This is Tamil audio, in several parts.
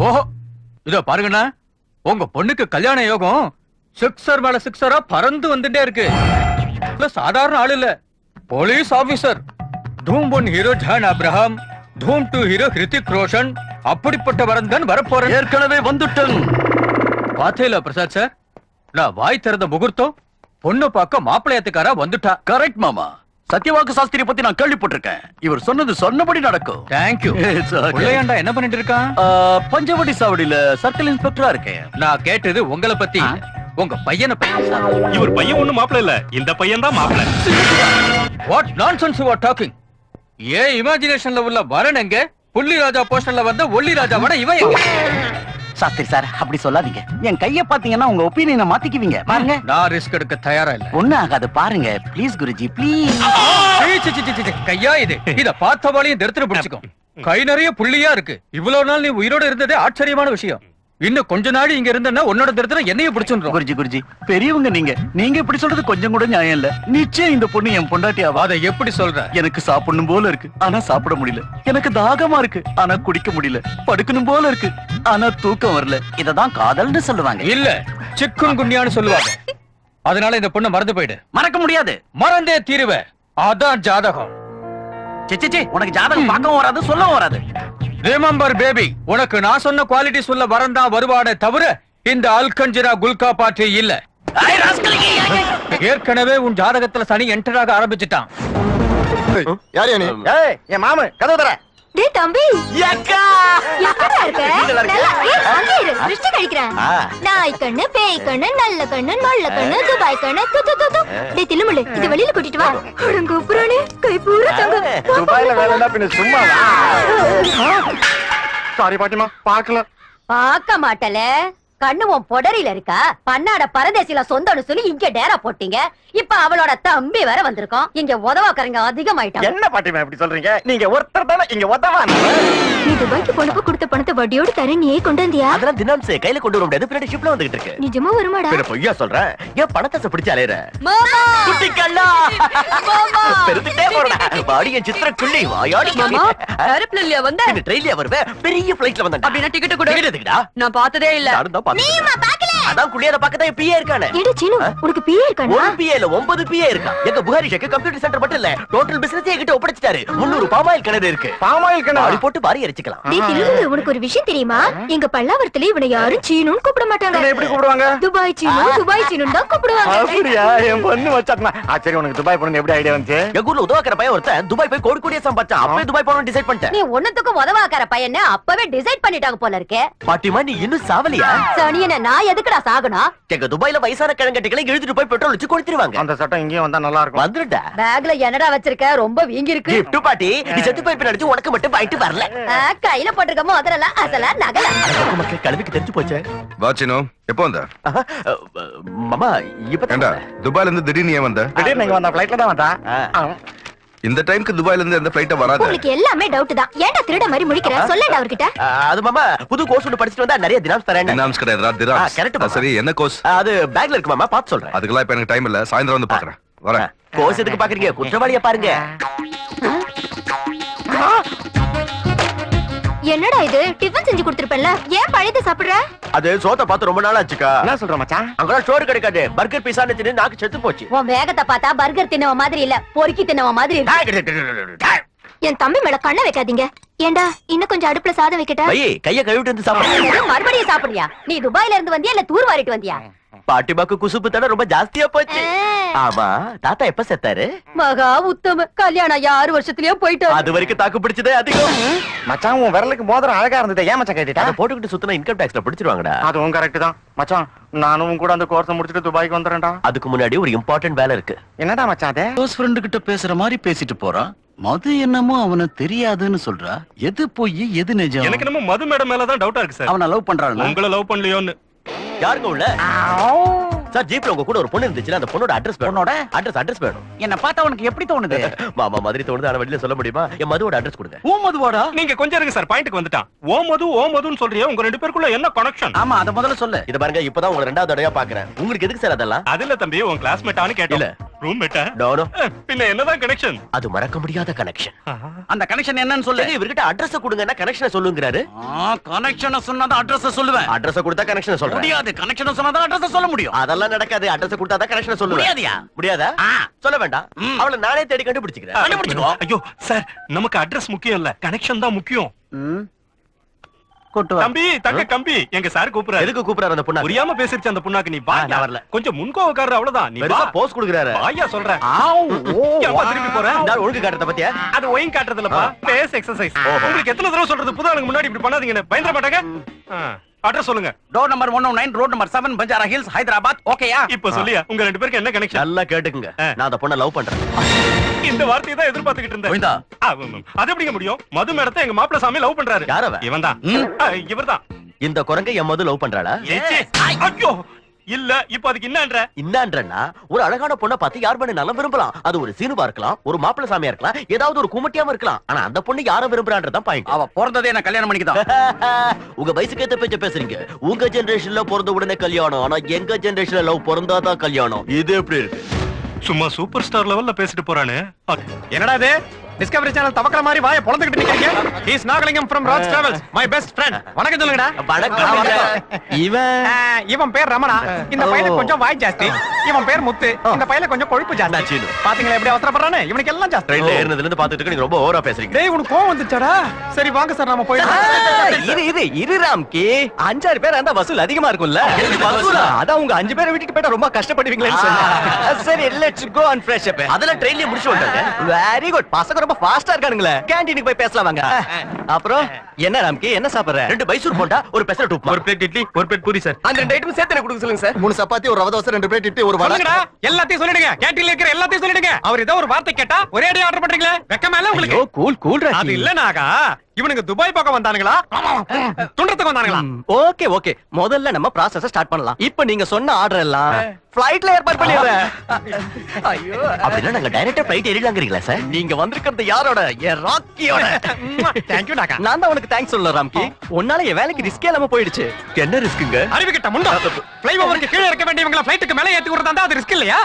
ஓஹோ, இதோ பாருங்கண்ணா, உங்க பொண்ணுக்கு கல்யாண யோகம் சிக்ஸர் மேல சிக்ஸரா பறந்து வந்துட்டே இருக்கு. சாதாரண ஆள் இல்ல, போலீஸ் ஆபீசர். தூம் 1 ஹீரோ ஜான் அப்ரஹாம், தூம் 2 ஹீரோ ஹிருத்திக் ரோஷன். அப்படிப்பட்ட வரன் தான் வரப்போறேன். ஏற்கனவே வந்துட்டேன். பாத்தேல பிரசாத் சார், நான் வாய் திறந்த முகூர்த்தம் பொண்ணு பார்க்க மாப்பிள்ளையத்துக்காரா வந்துட்டா. கரெக்ட் மாமா. சத்யவாக்கு சாஸ்திரி பத்தி நான் கேள்விப்பட்டிருக்கேன். இவர் சொன்னது சொன்னபடி நடக்கும். தேங்க்யூ. பிள்ளையாண்டா என்ன பண்ணிட்டு இருக்கான்? பஞ்சவடி சாவடியில சர்க்கிள் இன்ஸ்பெக்டரா இருக்கேன். நான் கேட்டது உங்களை பத்தி, உங்க பையனை பத்தி. இவர் பையன் ஒண்ணும் மாப்பிள்ள இல்ல, இந்த பையன் தான் மாப்பிள்ள. What nonsense you are talking? ஏன் இமேஜினேஷன்ல உள்ள வரன் எங்க? புள்ளி ராஜா போஸ்டர்ல வந்த ஒல்லி ராஜா வட இவன் எங்க? சாஸ்திரி சார் அப்படி சொல்லாதீங்க. என் கைய பாத்தீங்கன்னா உங்க ஒப்பீனியனை மாத்திக்குவீங்க. பாருங்க, நான் ரிஸ்க் எடுக்க தயாரா இல்ல. ஒண்ணு ஆகாது, பாருங்க ப்ளீஸ் குருஜி ப்ளீஸ். கையா இது, இத பார்த்தவாளையும் திருத்திர பிடிச்சுக்கோ. கை நிறைய புள்ளியா இருக்கு. இவ்வளவு நாள் நீ உயிரோட இருந்ததே ஆச்சரியமான விஷயம். இன்னும் கொஞ்ச நாள் இங்க இருந்தனா உன்னோட திருத்திர என்னைய பிடிச்சிரும். குருஜி குருஜி பெரியவங்க நீங்க இப்படி சொல்றது கொஞ்சம் கூட நியாயம் இல்ல. நிச்சயம் இந்த பொண்ணு என் பொண்டாட்டியாவா? அதை எப்படி சொல்ற? எனக்கு சாப்பிடணும் போல இருக்கு, ஆனா சாப்பிட முடியல. எனக்கு தாகமா இருக்கு, ஆனா குடிக்க முடியல. படுக்கணும் போல இருக்கு, ஆனா தூக்கம் வரல. இததான் காதல்னு சொல்லுவாங்க. இல்ல, சிக்குன் குன்யான்னு சொல்லுவாங்க. அதனால இந்த பொண்ணு மறந்து போயிடு. மறக்க முடியாது, மறந்தே தீருவ. அதான் ஜாதகம். சிச்சி உனக்கு ஜாதகம் பார்க்கவும் வராது, சொல்லவும் வராது. ரிமெம்பர் பேபி, உனக்கு நான் சொன்ன குவாலிட்டி சொல்ல வரந்தா வருவானே தவிர இந்த அல்கஞ்சிரா குல்கா பாட்டி இல்ல. ஏற்கனவே உன் ஜாதகத்துல சனி என்டராக ஆரம்பிச்சிட்டான். யாரு நீ? ஏய், என் மாமு கதவு தர. டேய் தம்பி, அக்கா எப்படா இருக்க? நல்லா அங்கே இரு, திருஷ்டி கழிக்கிறேன். நாய் கண்ணு, பேய் கண்ணு, நல்ல கண்ணு, நொல்ல கண்ணு, துபாய் கண்ணு. டேய் தில்லுமுள்ளு, இது வெளியில கூட்டிட்டு வா. அடங்க புராணே, கை பூரா தங்க. துபாயில வேலைன்னா பின்ன சும்மா சாரி பாட்டிமா, பார்க்கல. பார்க்க மாட்டல, கண்ணு உன் பொடரியில இருக்கா? பன்னாட பரதேசில சொந்தம்னு சொல்லி இங்க டேரா போட்டீங்க. இப்ப அவளோட தம்பி வேற வந்திருக்கோம். இங்க உதவாக்கறங்க அதிகமாயிட்டாங்க. என்ன பாட்டிமா இப்படி சொல்றீங்க? நீங்க ஒருத்தர் தானே இங்க உதவா. நீ துபாய்க்கு பொழுப்பு கொடுத்த பணத்தை வட்டியோடு தர நீயே கொண்டு வந்தியா? அதெல்லாம் தினம் கையில கொண்டு வர முடியாது, பின்னாடி ஷிப்ல வந்துகிட்டு இருக்கு. நிஜமா வருமாடா? பின்ன பொய்யா சொல்றேன்? ஏன் பணத்தை பிடிச்சு அலையற? மாமா, குட்டி கண்ணா, மாமா பெருந்துட்டே போறடா. பாடிய சித்திர குள்ளி வாயாடி. மாமா, ஏரோப்ளேன்லயா வந்த? இந்த ட்ரெயின்லயா வருவே? பெரிய ஃளைட்ல வந்தேன். அப்படினா டிக்கெட் கொடு. டிக்கெட் எதுக்குடா? நான் பார்த்ததே இல்ல. நானும் தான் பார்த்தேன். அதான் குளியாத பக்கத்துல பிஏ இருக்கானே. எடு சீனு, உனக்கு பிஏ இருக்கானா? ஒரு பிஏ இல்ல 9 பிஏ இருக்கா. எங்க புகாரி ஷேக் கம்ப்யூட்டர் சென்டர் மட்டும் இல்ல, டோட்டல் பிசினஸ் என்கிட்ட ஒப்படைச்சிட்டாரு. 300 பாமாயில் கிணறு இருக்கு. பாமாயில் கிணறு அடி போட்டு பாரி எரிச்சுக்கலாம். டேய் தில்லுமுள்ளு, உனக்கு ஒரு விஷயம் தெரியுமா? எங்க பல்லாவரத்துல இவனை யாரும் சீனுன்னு கூப்பிட மாட்டாங்க. எப்படி கூப்பிடுவாங்க? துபாய் சீனு, துபாய் சீனுன்னு தான் கூப்பிடுவாங்க. அப்படியா? என் பொண்ணு வச்சாத்மா. சரி, உனக்கு துபாய் போறது எப்படி ஐடியா வந்துச்சு? எங்க ஊர்ல உதவாக்கற பையன் ஒருத்தன் துபாய் போய் கோடி கோடியா சம்பாதிச்சான். அப்பவே துபாய் போகணும்னு டிசைட் பண்ணிட்டேன். நீ ஒண்ணுத்துக்கும் உதவாக்கற பையனை அப்பவே டிசைட் பண்ணிட்டாங்க போல இருக்கே. பாட்டிமா நீ இன்னும் சாவலியா? சனியன நான் எதுக்குடா சாகணும்? எங்க துபாய்ல வயசான கிழங்கட்டிகளை இழுத்துட்டு போய் பெட்ரோல் வச்சு கொடுத்துருவாங்க. அந்த சட்டம் இங்கேயும் வந்தா நல்லா இருக்கும். வந்துட்டா பேக்ல என்னடா வச்சிருக்க? ரொம்ப வீங்கி இருக்கு. கிஃப்ட் பாட்டி, நீ செத்து போய் பின்னாடி உனக்கு மட்டும் பாயிட்டு வரல. கையில போட்டிருக்க முதல்ல அசலா நகல. மக்கள் கழுவிக்கு தெரிஞ்சு போச்சு. வாச்சினோ எப்போ வந்த? மாமா இப்ப ஏண்டா துபாயில இருந்து திடீர்னு ஏன் வந்த? திடீர்னு நீங்க வந்த ஃளைட்ல தான் வந்தா. இந்த டைம்க்கு துபாயில இருந்து எந்த ஃளைட்ட வராது. உங்களுக்கு எல்லாமே டவுட் தான். ஏன்டா திருட மாதிரி முழிக்கிற? சொல்லடா அவர்கிட்ட. அது மாமா புது கோர்ஸ் ஒன்னு படிச்சிட்டு வந்தா நிறைய தினாம்ஸ் தரேன். தினாம்ஸ் கிடையாதுடா, திராம்ஸ். கரெக்ட் மாமா. சரி, என்ன கோர்ஸ்? அது பேக்ல இருக்கு மாமா, பாத்து சொல்றேன். அதுக்கெல்லாம் இப்ப எனக்கு டைம் இல்ல, சாயந்தரம் வந்து பாக்குறேன். வரேன். கோர்ஸ் எதுக்கு பாக்குறீங்க? குற்றவாளியா பாருங்க. என்னடா இது? டிஃபன் செஞ்சு கொடுத்திருப்பேன்ல, ஏன் பழையத சாப்பிடுற? அது சோத்த பார்த்து ரொம்ப நாள் ஆச்சுக்கா. என்ன சொல்ற மச்சான்? அங்கெல்லாம் ஸ்டோர் கிடைக்காது. பர்கர் பீஸா தின்னு நாக்கு செத்து போச்சு. உன் வேகத்தை பார்த்தா பர்கர் தின்னவ மாதிரி இல்ல, பொறுக்கி தின்னவ மாதிரி இருக்கு. என் தம்பி மேல கண்ண வைக்காதீங்க. ஏண்டா இன்னும் கொஞ்சம் அடுப்புல சாதம் வைக்கட்டா? ஐயே கைய கழுவிட்டு வந்து சாப்பிடு. மறுபடியும் சாப்பிடுறியா? நீ துபாயில இருந்து வந்தியா இல்ல தூர் வாரிட்டு வந்தியா? பாட்டிமாக்கு குசுப்பு தட ரொம்ப ஜாஸ்தியா போச்சு. ஆமா, தாத்தா எப்ப செத்தாரு? மகா உத்தம, கல்யாணம் 6 வருஷத்துலயே போயிட்டு. அது வரைக்கும் தாக்கு பிடிச்சதே அதிகம். மச்சான் உன் விரலுக்கு மோதிரம் அழகா இருந்தது, ஏன் மச்சான் கேட்டுட்டா? அத போட்டுக்கிட்டு சுத்தினா இன்கம் டாக்ஸ்ல பிடிச்சிருவாங்கடா. அதுவும் கரெக்ட் தான் மச்சான். நானும் கூட அந்த கோர்ஸ் முடிச்சிட்டு துபாய்க்கு வந்துறேன்டா. அதுக்கு முன்னாடி ஒரு இம்பார்ட்டன்ட் வேலை இருக்கு. என்னடா மச்சான் அது? க்ளோஸ் ஃப்ரெண்ட் கிட்ட பேசுற மாதிரி பேசிட்டு போறான். மது என்னமோ அவனை தெரியாதுன்னு சொல்றா. எது போய் எது நிஜம்? எனக்கு நம்ம மது மேடம் மேல தான் டவுட்டா இருக்கு சார். அவனை லவ் பண்றானா? உங்களை லவ் பண்ணலையோன்னு. யாருங்க உள்ள? சார் ஜீப்ல உங்க கூட ஒரு பொண்ணு இருந்துச்சுல, அந்த பொண்ணோட அட்ரஸ் வேணும். பொண்ணோட அட்ரஸ் வேணும். என்ன பார்த்தா உனக்கு எப்படி தோணுது? மாமா மாதிரி தோணுது, ஆனா வெளியில சொல்ல முடியுமா? என் மதுவோட அட்ரஸ் கொடுங்க. ஓ மதுவாடா? நீங்க கொஞ்சம் இருங்க சார், பாயிண்ட்க்கு வந்துட்டான். ஓ மதுன்னு சொல்றியே, உங்க ரெண்டு பேருக்குள்ள என்ன கனெக்ஷன்? ஆமா, அத முதல்ல சொல்லு. இத பாருங்க, இப்பதான் உங்க ரெண்டாவது தடவையா பாக்குறேன். உங்களுக்கு எதுக்கு சார் அதெல்லாம்? அதுல தம்பி உன் கிளாஸ்மேட்டான்னு கேட்டல. ரூம்மேட்டா டோனோ பின்ன என்னதான் கனெக்ஷன்? அது மறக்க முடியாத கனெக்ஷன். அந்த கனெக்ஷன் என்னன்னு சொல்லு. இவர்கிட்ட அட்ரஸ் கொடுங்கன்னா கனெக்ஷனை சொல்லுங்கிறாரு. கனெக்ஷனை சொன்னாதான் அட்ரஸ் சொல்லுவேன். அட்ரஸ் கொடுத்தா கனெக்ஷனை சொல்றேன். முடியாது. கனெக்ஷனை சொன்னாதான் அட்ரஸ் சொல்ல முடியும். அதெல்லாம் நடக்காது. அட்ரஸ் கொடுத்தாதான் கனெக்ஷனை சொல்லுவேன். முடியாதியா? முடியாதா? ஆ. சொல்ல வேண்டாம். அவளை நானே தேடி கண்டுபிடிச்சுக்கிறேன். கண்டுபிடிச்சுக்கோ. ஐயோ சார், நமக்கு அட்ரஸ் முக்கியம் இல்ல, கனெக்ஷன் தான் முக்கியம். கூட்டு வா. தம்பி தங்க கம்பி, எங்க சார் கூப்பிடுறாரு. எதுக்கு கூப்பிடுறாரு அந்த பொண்ணா? புரியாம பேசிருச்சு அந்த புண்ணாக்கு. நீ வா. நான் வரல. கொஞ்சம் முன்கோவக்காரர், அவ்வளவுதான். நீ வா. பெருசா போஸ் கொடுக்குறாரு. வாயா சொல்றேன். ஏன்பா திருப்பி போற? இந்த ஆள் ஒழுங்கு காட்டுறத பத்தியா? அது ஒயின் காட்டுறதுலப்பா, பேஸ் எக்ஸசைஸ். உங்களுக்கு எத்தனை தடவை சொல்றது, புது ஆளுங்க முன்னாடி இப்படி பண்ணாதீங்கன்னு பயந்துட மாட்டாங்க? அட்ரஸ் சொல்லுங்க. Door number 109, road number 7, Banjara hills, Hyderabad. ஓகேயா? இப்ப சொல்லியா, உங்க ரெண்டு பேருக்கு என்ன கனெக்ஷன்? நல்லா கேட்டுக்குங்க. நான் அந்த பொண்ணை லவ் பண்றேன். இந்த வார்த்தையை தான் எதிர்பார்த்துக்கிட்டு இருந்தேன். கோவிந்தா. அது எப்படிங்க முடியும்? மது மேடத்தை எங்க மாப்பிள்ள சாமி லவ் பண்றாரு. யார் அவன்? இவன்தான். இவர்தான். இந்த குரங்க என் மது லவ் பண்றாளா? ஐயோ இல்ல, இப்ப அதுக்கு என்னன்ற? இன்னான்றா ஒரு அழகான பொண்ணை பார்த்து யார் பண்ண நல்லா விரும்பலாம். அது ஒரு சீனுவா இருக்கலாம், ஒரு மாப்பிள்ளை சாமியா இருக்கலாம், ஏதாவது ஒரு குமட்டியாம இருக்கலாம். ஆனா அந்த பொண்ணு யார விரும்புறான்றதான் பாயிண்ட். அவ பிறந்ததே நான் கல்யாணம் பண்ணிக்கிதான். உங்க வயசுக்கு ஏத்த பேச்ச பேசுறீங்க. உங்க ஜெனரேஷன்ல பிறந்த உடனே கல்யாணம், ஆனா எங்க ஜெனரேஷன்ல லவ் பிறந்தாதான் கல்யாணம். இது எப்படி இருக்கு? சும்மா சூப்பர் ஸ்டார் லெவல்ல பேசிட்டு போறானே. என்னடா இது டிஸ்கவரி சேனல் தவக்கற மாதிரி வாயை பொளந்துக்கிட்டு நிக்கிறீங்க? He is Nagalingam from Raj travels, my best friend. வணக்கம் சொல்லுங்கடா. இவன் பேர் ரமணா. இந்த பையனுக்கு கொஞ்சம் வாய் ஜாஸ்தி. இவன் பேர் முத்து. இந்த பையனுக்கு கொஞ்சம் கொழுப்பு ஜாஸ்தி. பாத்தீங்களா எப்படி அவசரப்படுறானே? இவனுக்கு எல்லாம் ஜாஸ்தி. ட்ரெயின்ல ஏறினதுல இருந்து பாத்துட்டு இருக்க, நீங்க ரொம்ப ஓவரா பேசுறீங்க. டேய் உனக்கு கோவம் வந்துச்சடா? சரி வாங்க சார் நாம போயிடலாம். இரு ராம்கி, 5-6 பேர் அந்த வசூல் அதிகமா இருக்கும்ல. அதான் உங்க 5 பேரை விட்டுட்டு போயிட்டா ரொம்ப கஷ்டப்படுவீங்களேன்னு சொன்னேன். சரி let's go and fresh up. அதெல்லாம் ட்ரெயின்லயே முடிச்சு வந்தாங்க. Very good. பசங்க ரொம்ப ஃபாஸ்டா இருக்கானுங்களே. கேண்டீனுக்கு போய் பேசலாம் வாங்க. அப்புறம் என்ன ராம்கி, என்ன சாப்பிடுற? 2 பைசூர் போண்டா, ஒரு பெசரட் உப்புமா, ஒரு பிளேட் இட்லி, ஒரு பிளேட் பூரி சார். அந்த 2 ஐட்டம் சேர்த்து எனக்கு கொடுக்க சொல்லுங்க சார். 3 சப்பாத்தி, ஒரு ரவை தோசை, 2 பிளேட் இட்லி, ஒரு வடை. சொல்லுங்கடா, எல்லாத்தையும் சொல்லிடுங்க. கேண்டீன்ல இருக்கிற எல்லாத்தையும் சொல்லிடுங்க. அவர் ஏதோ ஒரு வார்த்தை கேட்டா ஒரே அடி ஆர்டர் பண்றீங்களே, வெக்கமா இல்ல உங்களுக்கு? கூல் கூல் அது இல்ல நாகா, இவனுக்கு துபாய் பக்கம் வந்தானுங்களா துண்டத்துக்கு வந்தானுங்களா? ஓகே ஓகே, முதல்ல நம்ம ப்ராசஸ் ஸ்டார்ட் பண்ணலாம். இப்போ நீங்க சொன்ன ஆர்டர் எல்லாம் ஃளைட்ல ஏற்பாடு பண்ணிடுறேன். ஐயோ, அப்படினா நாங்க டைரக்டா ஃளைட் ஏறிடலாம்ங்கறீங்களா சார்? நீங்க வந்திருக்கிறது யாரோட? என் ராக்கியோட. Thank you Naga. நான் தான் உனக்கு தேங்க்ஸ் சொல்ல ராம்கி. உன்னால என் வேலைக்கு ரிஸ்கே இல்லாம போயிடுச்சு. என்ன ரிஸ்க்குங்க? அறிவிக்கிட்ட முண்டா, ஃளைஓவருக்கு கீழ இறக்க வேண்டியவங்கள ஃளைட்டுக்கு மேல ஏத்தி விடுறதா அது ரிஸ்க் இல்லையா?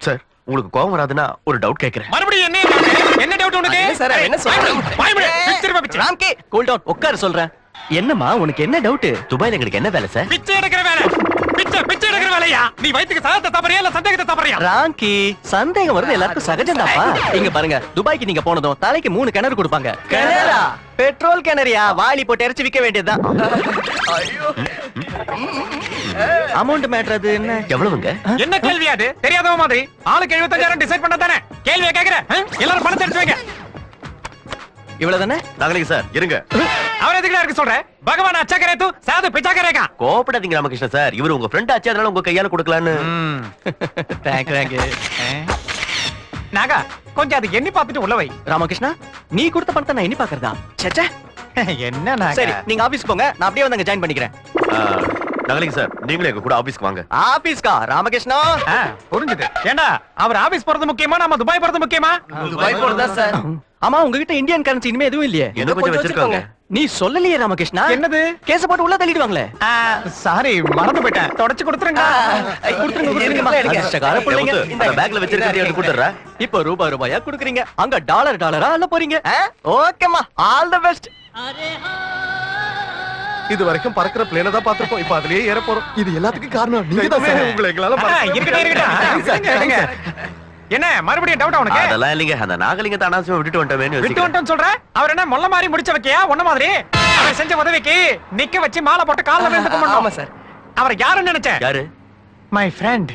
சார் உங்களுக்கு கோவம் வராதுன்னா ஒரு டவுட் கேக்குறேன். மறுபடியும் என்ன டவுட் உனக்கு? சார் என்ன சொல்றீங்க? ராம்கி கூல் டவுன், உட்கார சொல்றேன். என்னம்மா உனக்கு என்ன டவுட்? துபாயில எங்களுக்கு என்ன வேலை சார்? பிச்சை எடுக்கிற வேலை. பிச்சை எடுக்கிற வேலையா? நீ வயித்துக்கு சாதத்தை தப்பறியா இல்ல சந்தேகத்தை தப்பறியா? ராம்கி, சந்தேகம் வருது எல்லாருக்கும் சகஜம்தாப்பா. இங்க பாருங்க, துபாய்க்கு நீங்க போனதும் தலைக்கு 3 கிணறு கொடுப்பாங்க. கிணறா? பெட்ரோல் கிணறியா? வாளி போட்டு இறச்சி விக்க வேண்டியதுதான். அமௌண்ட் மேட்டர் அது என்ன? எவ்வளவுங்க? என்ன கேள்வி அது? தெரியாதவ மாதிரி ஆளுக்கு 75,000 டிசைட் பண்ணதானே கேள்வியை கேக்குற? எல்லாரும் பணத்தை எடுத்து வைங்க. இவ்வளவுதானே? நாகலிங்க சார் இருங்க. அவர் எதுக்குடா இருக்கு சொல்ற? பகவான் அச்சா கரே தூ சாது பிச்சா கரேகா. கோபப்படாதீங்க ராமகிருஷ்ண சார், இவரு உங்க ஃப்ரெண்ட் ஆச்சு, அதனால உங்க கையால கொடுக்கலான்னு. தேங்க்யூ. நாகா கொஞ்சம் அது எண்ணி பார்த்துட்டு உள்ள வை. ராமகிருஷ்ணா, நீ கொடுத்த பணத்தை நான் எண்ணி பாக்குறதா? சச்சா, என்ன நாகா? சரி நீங்க ஆபீஸ் போங்க, நான் அப்படியே வந்து அங்க ஜாயின் பண்ணிக்கிறேன். நாகலிங்க சார், நீங்களே எங்க கூட ஆபீஸ்க்கு வாங்க. ஆபீஸ்க்கா? ராமகிருஷ்ணா புரிஞ்சுது. ஏண்டா அவர் ஆபீஸ் போறது முக்கியமா நம்ம துபாய் போறது முக்கியமா? துபாய் போறதா சார்? ஆமா, உங்ககிட்ட இந்தியன் கரன்சி இனிமே எதுவும் இல்லையே? என்ன கொஞ்சம் வச்சிருக்காங்க. நீ சொல்லலையே ராமகிருஷ்ணா. என்னது? கேஸ் போட்டு உள்ள தள்ளிடுவாங்களே. சாரி மறந்து போயிட்டேன். தொடச்சு கொடுத்துருங்க. அதிர்ஷ்டக்கார பிள்ளைங்க. இந்த பேக்ல வச்சிருக்கதை எடுத்து கொடுத்துறேன். இப்போ ரூபாயா குடுக்குறீங்க, அங்க டாலரா அல்ல போறீங்க. ஓகேமா, ஆல் தி பெஸ்ட். இது வரைக்கும் பறக்கிற பிளேன தான் பாத்துறோம், இப்ப அதுலயே ஏற போறோம். இது எல்லாத்துக்கும் காரணம் நீங்க தான் சார். உங்களை எங்களால இருக்கட்டும். என்ன மறுபடியும் டவுட் உனக்கு? அதெல்லாம் இல்லைங்க, அந்த நாகலிங்கத்தை அனாவசியமா விட்டுட்டு வந்துட்டேன்னு விட்டு வந்துட்டேன்னு சொல்ற? அவர் என்ன மொல்ல மாதிரி முடிச்ச வைக்கையா? ஒண்ண மாதிரி அவர் செஞ்ச உதவிக்கு நிக்க வச்சு மாலை போட்டு கால்ல விழுந்து கும்பிடணும். ஆமா சார். அவர் யாருன்னு நினைச்ச? யாரு? My friend,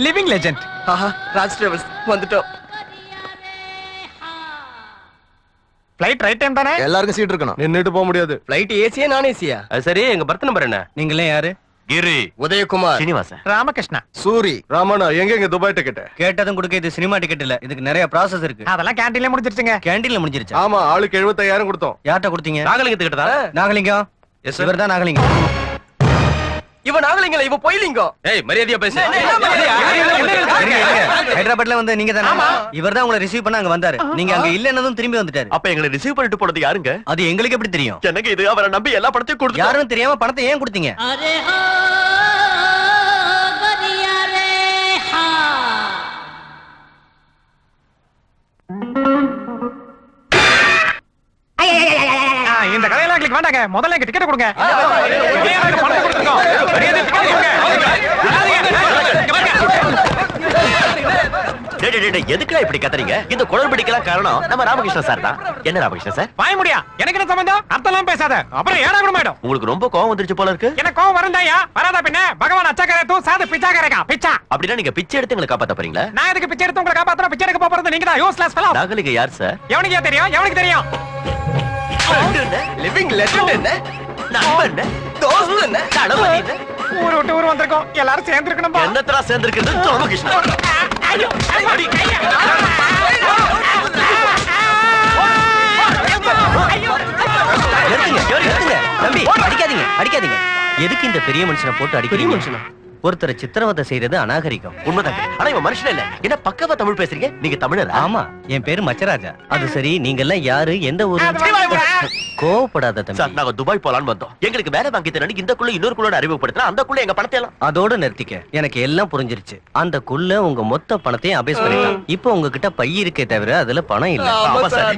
living legend. ஆஹா, ராஜ் டிராவல்ஸ் வந்துட்டோம். ஃளைட் ரைட் டைம் தானே? எல்லாருக்கும் சீட் இருக்கணும், நின்னுட்டு போக முடியாது. ஃளைட் ஏசியா நான் ஏசியா? சரி, எங்க பர்த் நம்பர் என்ன? நீங்களே யாரு? கிரி, உதயகுமார், சீனிவாசன், ராமகிருஷ்ணா, சூரி, ராமண்ணா. எங்க துபாய் டிக்கெட்? கேட்டதும் கொடுக்க இது சினிமா டிக்கெட் இல்ல, இதுக்கு நிறைய ப்ராசஸ் இருக்கு. அதெல்லாம் கேண்டீன்ல முடிஞ்சிருச்சுங்க. கேண்டீன்ல முடிஞ்சிருச்சு. ஆமா, ஆளுக்கு 75,000 கொடுத்தோம். யார்ட்ட கொடுத்தீங்க? நாகலிங்கத்து கிட்ட தான். நாகலிங்கம். இவர்தான் நாகலிங்கம். இவன் நாகலிங்கல, இவன் பொய்லிங்கம். ஏய் மரியாதையா பேசு. ஹைதராபாத்ல வந்து நீங்க தானே? இவர்தான் உங்களை ரிசீவ் பண்ண அங்க வந்தாரு. நீங்க அங்க இல்லன்னதும் திரும்பி வந்துட்டாரு. அப்ப எங்களை ரிசீவ் பண்ணிட்டு போனது யாருங்க? அது எங்களுக்கு எப்படி தெரியும்? எனக்கு இது அவரை நம்பி எல்லா பணத்தையும் கொடுத்து யாரும் தெரியாம பணத்தை ஏன் கொடுத்தீங்க? अरे டிக்கெட் வேண்டாங்க, முதல்ல எங்க டிக்கெட் கொடுங்க. வெளியே எனக்கு பணத்தை கொடுத்துருக்கோம். வெளியே இருந்து ticket கொடுங்க. இங்க வாங்க. எதுக்குடா இப்படி கத்துறீங்க? இந்த குளறுபடிக்கெல்லாம் காரணம் நம்ம ராமகிருஷ்ணன் சார் தான். என்ன ராமகிருஷ்ணன் சார்? வாய முடியா, எனக்கு என்ன சம்பந்தம்? அர்த்தம்லாம் பேசாத, அப்புறம் ஏடா கூட மாட்டோம். உங்களுக்கு ரொம்ப கோவம் வந்துருச்சு போல இருக்கு. எனக்கு கோவம் வருந்தாயா? வராதா பின்ன? பகவான் அச்சக்கரை தூ சாது பிச்சா கரைக்கா பிச்சா. அப்படின்னா நீங்க பிச்சை எடுத்து எங்களை காப்பாத்த போறீங்களா? நான் எதுக்கு பிச்சை எடுத்து உங்களை காப்பாத்துறேன்? பிச்சை எடுக்க போறது நீங்க தான். Useless fellow. நாகலிங்க யார் சார்? எவனுக்கு தெரியும்? எவனுக்கு தெரியும்? லிவிங் லெஜெண்ட் என்ன? நண்பன் தோஸ்த் என்ன? தளபதி என்ன? ஊர் விட்டு ஊர் வந்திருக்கோம், எல்லாரும் சேர்ந்து இருக்கணும். என்னத்தரா சேர்ந்திருக்கிறது ராமகிருஷ்ணன்? ஐயோ, அடி, ஐயா. நிறுத்துங்க. தம்பி, அடிக்காதீங்க, அடிக்காதீங்க. எதுக்கு இந்த பெரிய மனுஷனை போட்டு அடிக்கிறீங்க? ஒருத்தரை சித்திரவதை செய்யறது அநாகரிகம். உண்மைதாங்க. ஆனா இவன் மனுஷன் இல்ல. என்ன பக்கவா தமிழ் பேசுறீங்க? நீங்க தமிழரா? ஆமா, என் பேரு மச்சராஜா. அது சரி, நீங்க எல்லாம் யாரு, எந்த ஊரு? கோவப்படாத தம்பி. சார், நாங்க துபாய் போலான்னு வந்தோம். எங்களுக்கு வேலை வாங்கி தரணும். இந்த குள்ள இன்னொரு குள்ளோட அறிமுகப்படுத்தினா அந்த குள்ள எங்க பணத்தை எல்லாம். அதோட நிறுத்திக்க. எனக்கு எல்லாம் புரிஞ்சிருச்சு. அந்த குள்ள உங்க மொத்த பணத்தையும் அபேஸ் பண்ணிட்டான். இப்போ உங்ககிட்ட பை இருக்கே தவிர அதுல பணம் இல்ல. ஆமா சார்.